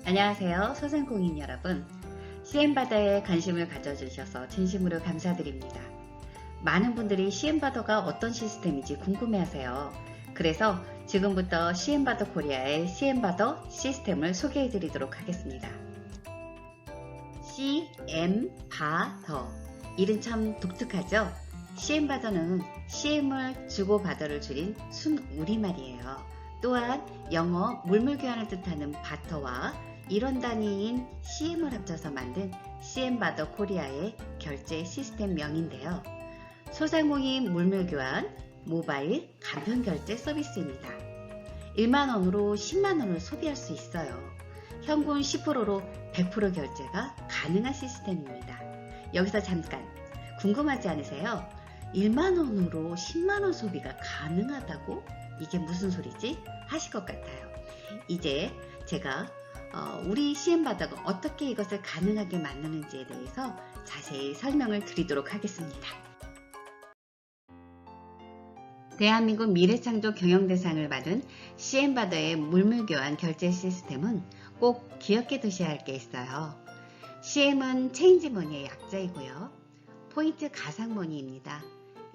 안녕하세요. 소상공인 여러분. CM바더에 관심을 가져주셔서 진심으로 감사드립니다. 많은 분들이 CM바더가 어떤 시스템인지 궁금해하세요. 그래서 지금부터 CM바더 코리아의 CM바더 시스템을 소개해 드리도록 하겠습니다. CM바더. 이름 참 독특하죠? CM바더는 CM을 주고받어를 줄인 순우리말이에요. 또한 영어 물물교환을 뜻하는 바터와 이론 단위인 CM을 합쳐서 만든 CM바더 코리아의 결제 시스템명인데요. 소상공인 물물교환, 모바일 간편결제 서비스입니다. 1만원으로 10만원을 소비할 수 있어요. 현금 10%로 100% 결제가 가능한 시스템입니다. 여기서 잠깐 궁금하지 않으세요? 1만원으로 10만원 소비가 가능하다고? 이게 무슨 소리지? 하실 것 같아요. 이제 제가 우리 CM바더가 어떻게 이것을 가능하게 만드는지에 대해서 자세히 설명을 드리도록 하겠습니다. 대한민국 미래창조 경영대상을 받은 CM바더의 물물교환 결제 시스템은 꼭 기억해 두셔야 할 게 있어요. CM은 체인지머니의 약자이고요. 포인트 가상머니입니다.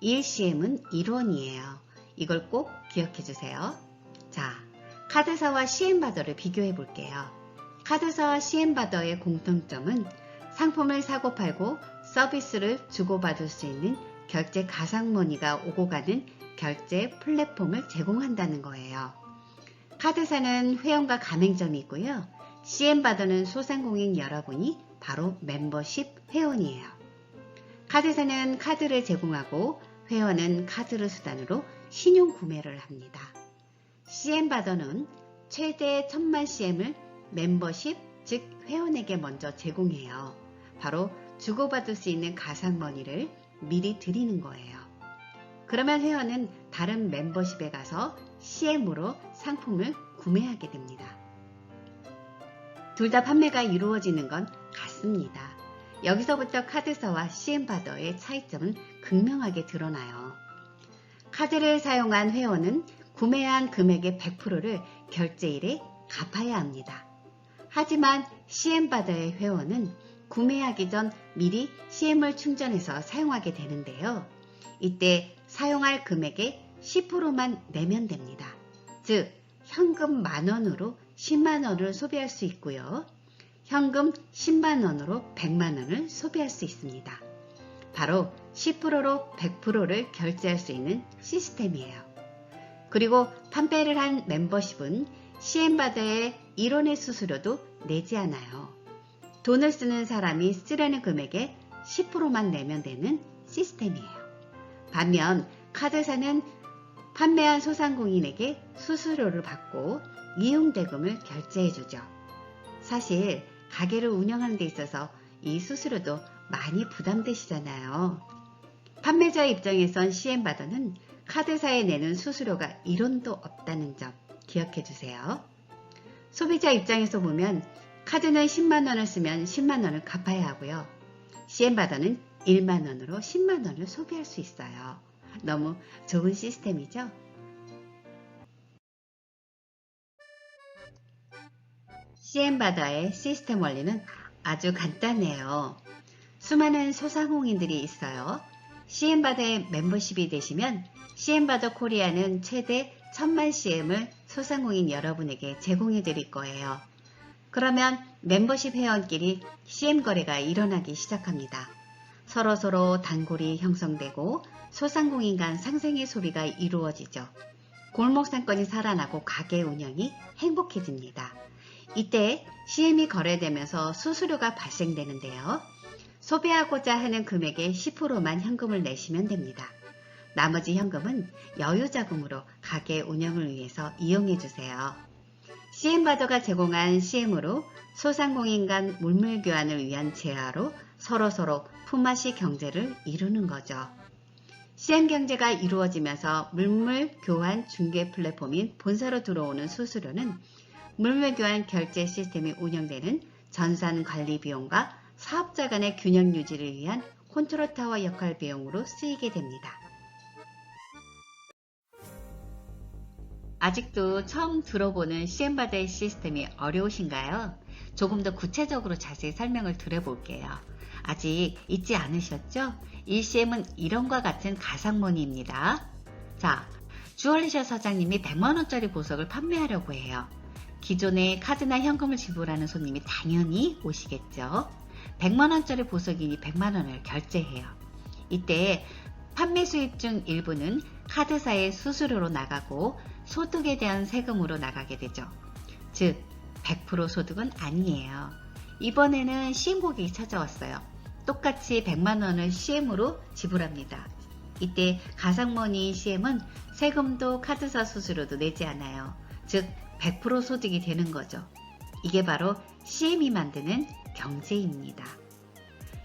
1CM은 1원이에요. 이걸 꼭 기억해 주세요. 자, 카드사와 CM바더를 비교해 볼게요. 카드사와 CM바더의 공통점은 상품을 사고 팔고 서비스를 주고받을 수 있는 결제 가상머니가 오고 가는 결제 플랫폼을 제공한다는 거예요. 카드사는 회원과 가맹점이 있고요. CM바더는 소상공인 여러분이 바로 멤버십 회원이에요. 카드사는 카드를 제공하고 회원은 카드를 수단으로 신용 구매를 합니다. CM바더는 최대 1000만 CM을 멤버십, 즉 회원에게 먼저 제공해요. 바로 주고받을 수 있는 가상머니를 미리 드리는 거예요. 그러면 회원은 다른 멤버십에 가서 CM으로 상품을 구매하게 됩니다. 둘 다 판매가 이루어지는 건 같습니다. 여기서부터 카드사와 CM바더의 차이점은 극명하게 드러나요. 카드를 사용한 회원은 구매한 금액의 100%를 결제일에 갚아야 합니다. 하지만 CM바더의 회원은 구매하기 전 미리 CM을 충전해서 사용하게 되는데요. 이때 사용할 금액의 10%만 내면 됩니다. 즉, 현금 만원으로 10만원을 소비할 수 있고요. 현금 10만원으로 100만원을 소비할 수 있습니다. 바로 10%로 100%를 결제할 수 있는 시스템이에요. 그리고 판매를 한 멤버십은 CM바더의 1원의 수수료도 내지 않아요. 돈을 쓰는 사람이 쓰려는 금액의 10%만 내면 되는 시스템이에요. 반면 카드사는 판매한 소상공인에게 수수료를 받고 이용대금을 결제해주죠. 사실 가게를 운영하는 데 있어서 이 수수료도 많이 부담되시잖아요. 판매자 입장에선 CM바더는 카드사에 내는 수수료가 1원도 없다는 점 기억해 주세요. 소비자 입장에서 보면 카드는 10만원을 쓰면 10만원을 갚아야 하고요. CM바더는 1만원으로 10만원을 소비할 수 있어요. 너무 좋은 시스템이죠? CM바더의 시스템 원리는 아주 간단해요. 수많은 소상공인들이 있어요. CM바더의 멤버십이 되시면 CM바더 코리아는 최대 1000만 CM을 소상공인 여러분에게 제공해 드릴 거예요. 그러면 멤버십 회원끼리 CM 거래가 일어나기 시작합니다. 서로서로 단골이 형성되고 소상공인 간 상생의 소비가 이루어지죠. 골목 상권이 살아나고 가게 운영이 행복해집니다. 이때 CM이 거래되면서 수수료가 발생되는데요. 소비하고자 하는 금액의 10%만 현금을 내시면 됩니다. 나머지 현금은 여유자금으로 가게 운영을 위해서 이용해 주세요. CM바더가 제공한 CM으로 소상공인 간 물물교환을 위한 재화로 서로서로 품앗이 경제를 이루는 거죠. CM 경제가 이루어지면서 물물교환 중개 플랫폼인 본사로 들어오는 수수료는 물물교환 결제 시스템이 운영되는 전산 관리 비용과 사업자 간의 균형 유지를 위한 컨트롤 타워 역할 비용으로 쓰이게 됩니다. 아직도 처음 들어보는 CM바더의 시스템이 어려우신가요? 조금 더 구체적으로 자세히 설명을 드려볼게요. 아직 잊지 않으셨죠? 이 CM은 이런과 같은 가상머니입니다. 자, 주얼리셔 사장님이 100만원짜리 보석을 판매하려고 해요. 기존에 카드나 현금을 지불하는 손님이 당연히 오시겠죠. 100만원짜리 보석이니 100만원을 결제해요. 이때 판매 수입 중 일부는 카드사의 수수료로 나가고 소득에 대한 세금으로 나가게 되죠. 즉 100% 소득은 아니에요. 이번에는 CM 고객이 찾아왔어요. 똑같이 100만원을 CM으로 지불합니다. 이때 가상머니 CM은 세금도 카드사 수수료도 내지 않아요. 즉 100% 소득이 되는 거죠. 이게 바로 CM이 만드는 경제입니다.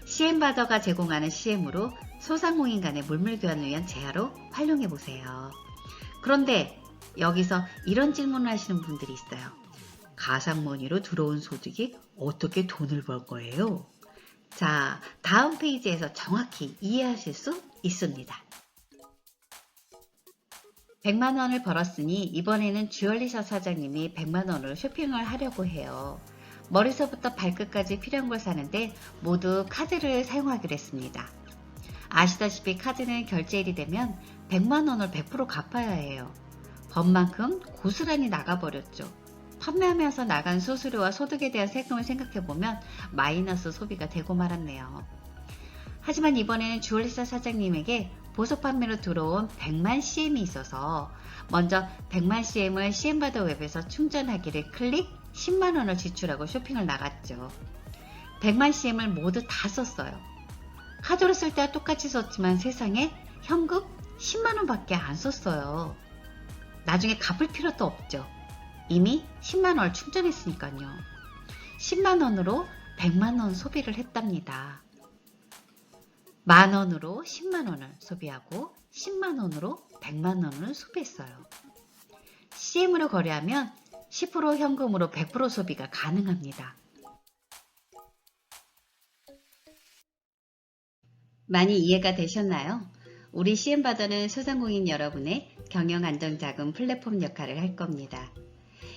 CM바더가 제공하는 CM으로 소상공인 간의 물물교환을 위한 제휴로 활용해보세요. 그런데 여기서 이런 질문을 하시는 분들이 있어요. 가상머니로 들어온 소득이 어떻게 돈을 벌 거예요? 자, 다음 페이지에서 정확히 이해하실 수 있습니다. 100만원을 벌었으니 이번에는 주얼리셔 사장님이 100만원으로 쇼핑을 하려고 해요. 머리서부터 발끝까지 필요한 걸 사는데 모두 카드를 사용하기로 했습니다. 아시다시피 카드는 결제일이 되면 100만원을 100% 갚아야 해요. 번만큼 고스란히 나가버렸죠. 판매하면서 나간 수수료와 소득에 대한 세금을 생각해보면 마이너스 소비가 되고 말았네요. 하지만 이번에는 주얼리셔 사장님에게 보석 판매로 들어온 100만 CM이 있어서 먼저 100만 CM을 CM바더 웹에서 충전하기를 클릭 10만원을 지출하고 쇼핑을 나갔죠. 100만 CM을 모두 다 썼어요. 카드로 쓸 때와 똑같이 썼지만 세상에 현금 10만원 밖에 안 썼어요. 나중에 갚을 필요도 없죠. 이미 10만원을 충전했으니까요. 10만원으로 100만원 소비를 했답니다. 만원으로 10만원을 소비하고 10만원으로 100만원을 소비했어요. CM으로 거래하면 10% 현금으로 100% 소비가 가능합니다. 많이 이해가 되셨나요? 우리 CM바더는 소상공인 여러분의 경영 안정자금 플랫폼 역할을 할 겁니다.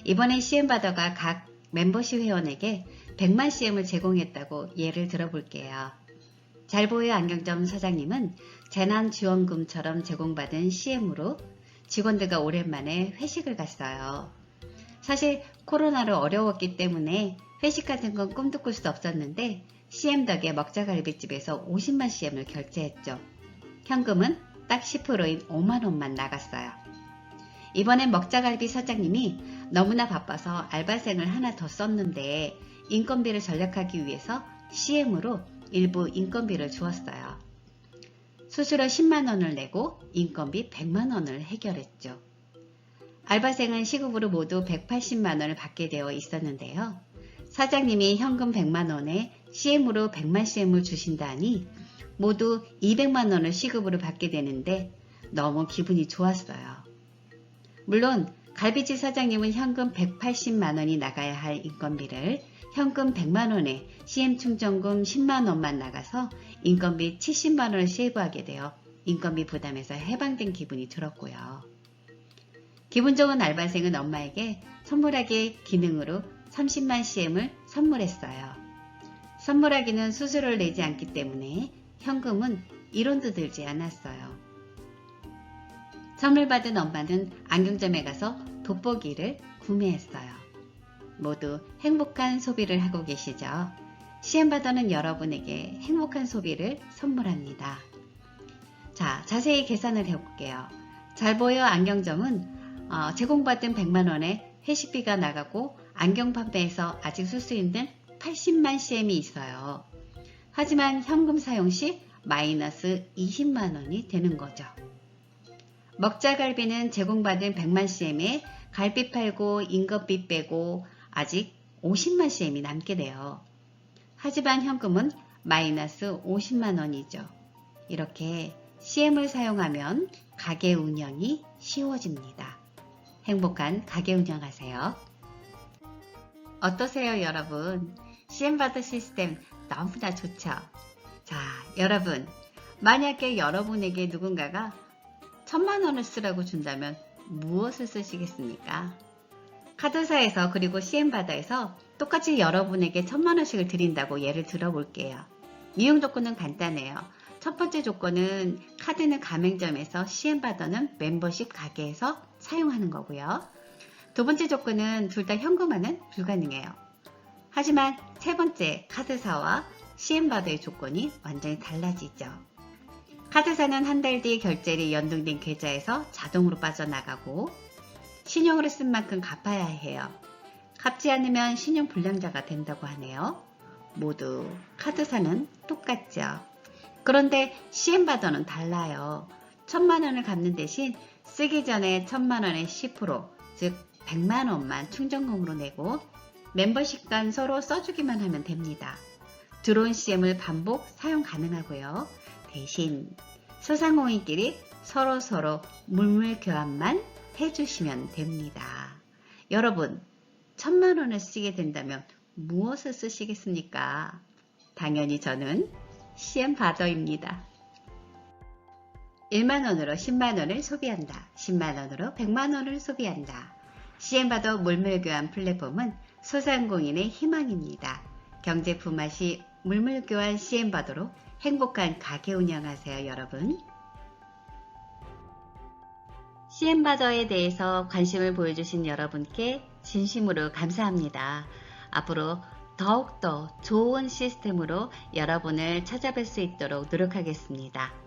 이번엔 CM바더가 각 멤버십 회원에게 100만 CM을 제공했다고 예를 들어볼게요. 잘보여 안경점 사장님은 재난지원금처럼 제공받은 CM으로 직원들과 오랜만에 회식을 갔어요. 사실 코로나로 어려웠기 때문에 회식 같은 건 꿈도 꿀 수 없었는데 CM 덕에 먹자갈비집에서 50만 CM을 결제했죠. 현금은 딱 10%인 5만원만 나갔어요. 이번엔 먹자갈비 사장님이 너무나 바빠서 알바생을 하나 더 썼는데 인건비를 절약하기 위해서 CM으로 일부 인건비를 주었어요. 수수료 10만원을 내고 인건비 100만원을 해결했죠. 알바생은 시급으로 모두 180만원을 받게 되어 있었는데요. 사장님이 현금 100만원에 CM으로 100만 CM을 주신다니 모두 200만원을 시급으로 받게 되는데 너무 기분이 좋았어요. 물론 갈비집 사장님은 현금 180만원이 나가야 할 인건비를 현금 100만원에 CM 충전금 10만원만 나가서 인건비 70만원을 세이브하게 되어 인건비 부담에서 해방된 기분이 들었고요. 기분 좋은 알바생은 엄마에게 선물하기 기능으로 30만 CM을 선물했어요. 선물하기는 수수료를 내지 않기 때문에 현금은 1원도 들지 않았어요. 선물 받은 엄마는 안경점에 가서 돋보기를 구매했어요. 모두 행복한 소비를 하고 계시죠? CM바더는 여러분에게 행복한 소비를 선물합니다. 자, 자세히 계산을 해볼게요. 잘보여 안경점은 제공받은 100만원의 회식비가 나가고 안경 판매에서 아직 쓸 수 있는 80만 CM이 있어요. 하지만 현금 사용 시 마이너스 20만원이 되는 거죠. 먹자갈비는 제공받은 100만 CM에 갈비 팔고 인건비 빼고 아직 50만 CM이 남게 돼요. 하지만 현금은 마이너스 50만원이죠. 이렇게 CM을 사용하면 가게 운영이 쉬워집니다. 행복한 가게 운영하세요. 어떠세요, 여러분? CM바더 시스템 너무나 좋죠? 자, 여러분, 만약에 여러분에게 누군가가 1000만원을 쓰라고 준다면 무엇을 쓰시겠습니까? 카드사에서 그리고 CM바더에서 똑같이 여러분에게 1,000만원씩을 드린다고 예를 들어 볼게요. 이용 조건은 간단해요. 첫 번째 조건은 카드는 가맹점에서 CM바더는 멤버십 가게에서 사용하는 거고요. 두 번째 조건은 둘 다 현금화는 불가능해요. 하지만 세 번째 카드사와 CM바더의 조건이 완전히 달라지죠. 카드사는 한 달 뒤 결제일이 연동된 계좌에서 자동으로 빠져나가고 신용으로 쓴 만큼 갚아야 해요. 갚지 않으면 신용 불량자가 된다고 하네요. 모두 카드사는 똑같죠. 그런데 CM바더는 달라요. 1,000만원을 갚는 대신 쓰기 전에 1,000만원의 10%, 즉 100만원만 충전금으로 내고 멤버십 간 서로 써주기만 하면 됩니다. 들어온 CM을 반복 사용 가능하고요. 대신 소상공인끼리 서로 물물 교환만 해주시면 됩니다. 여러분, 1,000만원을 쓰게 된다면 무엇을 쓰시겠습니까? 당연히 저는 CM바더입니다. 1만원으로 10만원을 소비한다. 10만원으로 100만원을 소비한다. CM바더 물물교환 플랫폼은 소상공인의 희망입니다. 경제 품앗이 물물교환 CM바더로 행복한 가게 운영하세요, 여러분. CM바더에 대해서 관심을 보여주신 여러분께 진심으로 감사합니다. 앞으로 더욱더 좋은 시스템으로 여러분을 찾아뵐 수 있도록 노력하겠습니다.